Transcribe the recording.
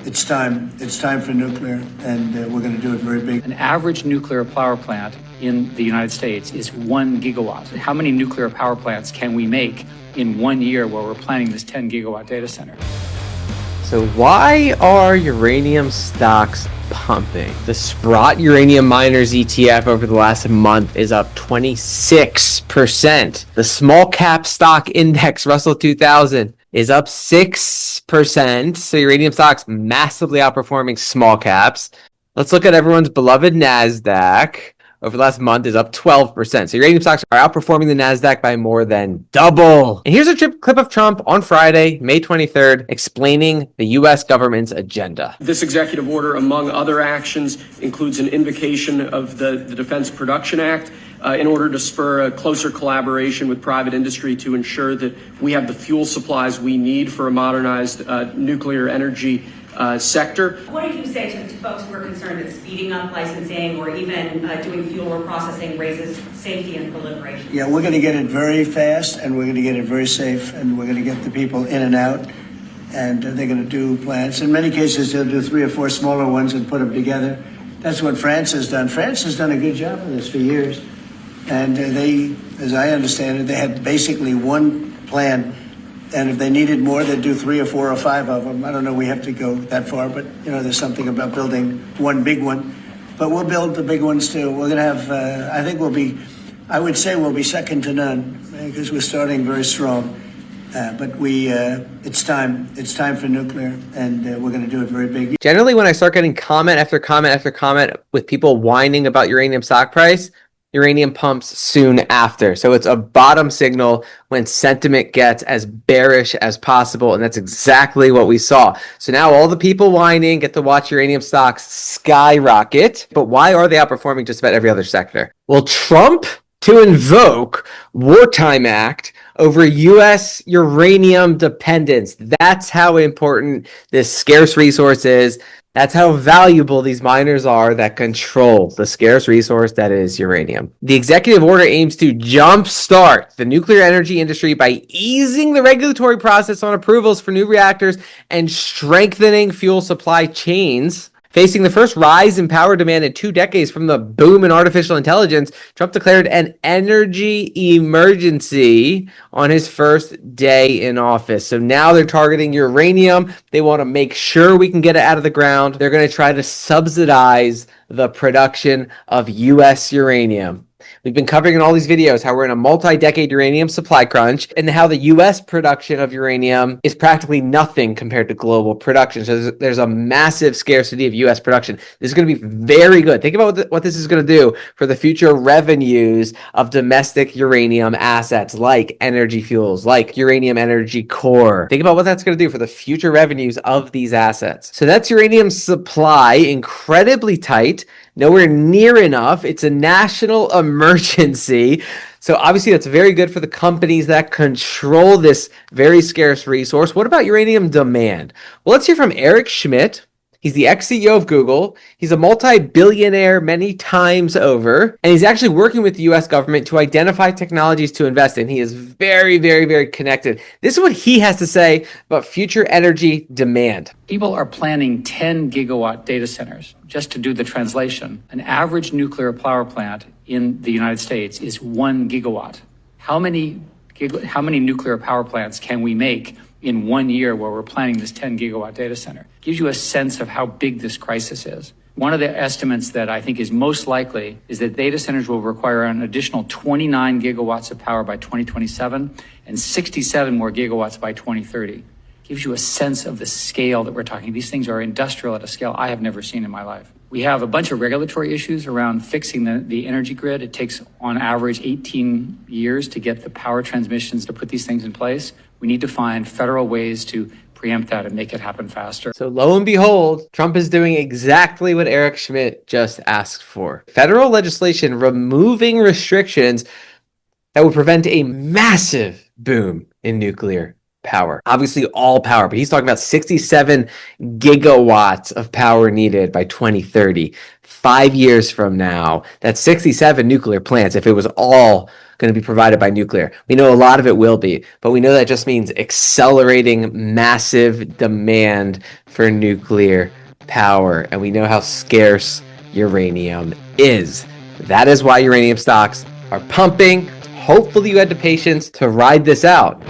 it's time. It's time for nuclear, and we're going to do it very big. An average nuclear power plant in the United States is 1 gigawatt. How many nuclear power plants can we make in 1 year while we're planning this 10 gigawatt data center? So why are uranium stocks pumping? The Sprott Uranium Miners ETF over the last month is up 26%. The small cap stock index Russell 2000 is up 6%. So uranium stocks massively outperforming small caps. Let's look at everyone's beloved NASDAQ. Over the last month is up 12%. So uranium stocks are outperforming the NASDAQ by more than double. And here's a clip of Trump on Friday, May 23rd, explaining the U.S. government's agenda. This executive order, among other actions, includes an invocation of the Defense Production Act in order to spur a closer collaboration with private industry to ensure that we have the fuel supplies we need for a modernized nuclear energy sector. What do you say to folks who are concerned that speeding up licensing or even doing fuel reprocessing raises safety and proliferation? Yeah, we're going to get it very fast, and we're going to get it very safe, and we're going to get the people in and out, and they're going to do plants. In many cases, they'll do 3 or 4 smaller ones and put them together. That's what France has done. France has done a good job of this for years, and they, as I understand it, they had basically one plan. And if they needed more, they'd do 3 or 4 or 5 of them. I don't know, we have to go that far, but, you know, there's something about building one big one. But we'll build the big ones, too. We're going to have, I think I would say we'll be second to none, because we're starting very strong. But it's time. It's time for nuclear, and we're going to do it very big. Generally, when I start getting comment after comment after comment with people whining about uranium stock price, uranium pumps soon after. So it's a bottom signal when sentiment gets as bearish as possible. And that's exactly what we saw. So now all the people whining get to watch uranium stocks skyrocket. But why are they outperforming just about every other sector? Well, Trump to invoke Wartime Act over U.S. uranium dependence. That's how important this scarce resource is. That's how valuable these miners are that control the scarce resource that is uranium. The executive order aims to jumpstart the nuclear energy industry by easing the regulatory process on approvals for new reactors and strengthening fuel supply chains. Facing the first rise in power demand in 2 decades from the boom in artificial intelligence, Trump declared an energy emergency on his first day in office. So now they're targeting uranium. They want to make sure we can get it out of the ground. They're going to try to subsidize the production of U.S. uranium. We've been covering in all these videos how we're in a multi-decade uranium supply crunch and how the U.S. production of uranium is practically nothing compared to global production. So there's a massive scarcity of U.S. production. This is going to be very good. Think about what this is going to do for the future revenues of domestic uranium assets like Energy Fuels, like Uranium Energy Core. Think about what that's going to do for the future revenues of these assets. So that's uranium supply, incredibly tight. Nowhere near enough. It's a national emergency. So obviously that's very good for the companies that control this very scarce resource. What about uranium demand? Well, let's hear from Eric Schmidt. He's the ex-CEO of Google. He's a multi-billionaire many times over, and he's actually working with the U.S. government to identify technologies to invest in. He is very, very, very connected. This is what he has to say about future energy demand. People are planning 10 gigawatt data centers. Just to do the translation, an average nuclear power plant in the United States is 1 gigawatt. How many nuclear power plants can we make in 1 year where we're planning this 10 gigawatt data center? Gives you a sense of how big this crisis is. One of the estimates that I think is most likely is that data centers will require an additional 29 gigawatts of power by 2027 and 67 more gigawatts by 2030. Gives you a sense of the scale that we're talking. These things are industrial at a scale I have never seen in my life. We have a bunch of regulatory issues around fixing the energy grid. It takes, on average, 18 years to get the power transmissions to put these things in place. We need to find federal ways to preempt that and make it happen faster. So lo and behold, Trump is doing exactly what Eric Schmidt just asked for. Federal legislation removing restrictions that would prevent a massive boom in nuclear power. Obviously all power, but he's talking about 67 gigawatts of power needed by 2030. 5 years from now, that's 67 nuclear plants if it was all going to be provided by nuclear. We know a lot of it will be, but we know that just means accelerating massive demand for nuclear power, and we know how scarce uranium is. That is why uranium stocks are pumping. Hopefully you had the patience to ride this out.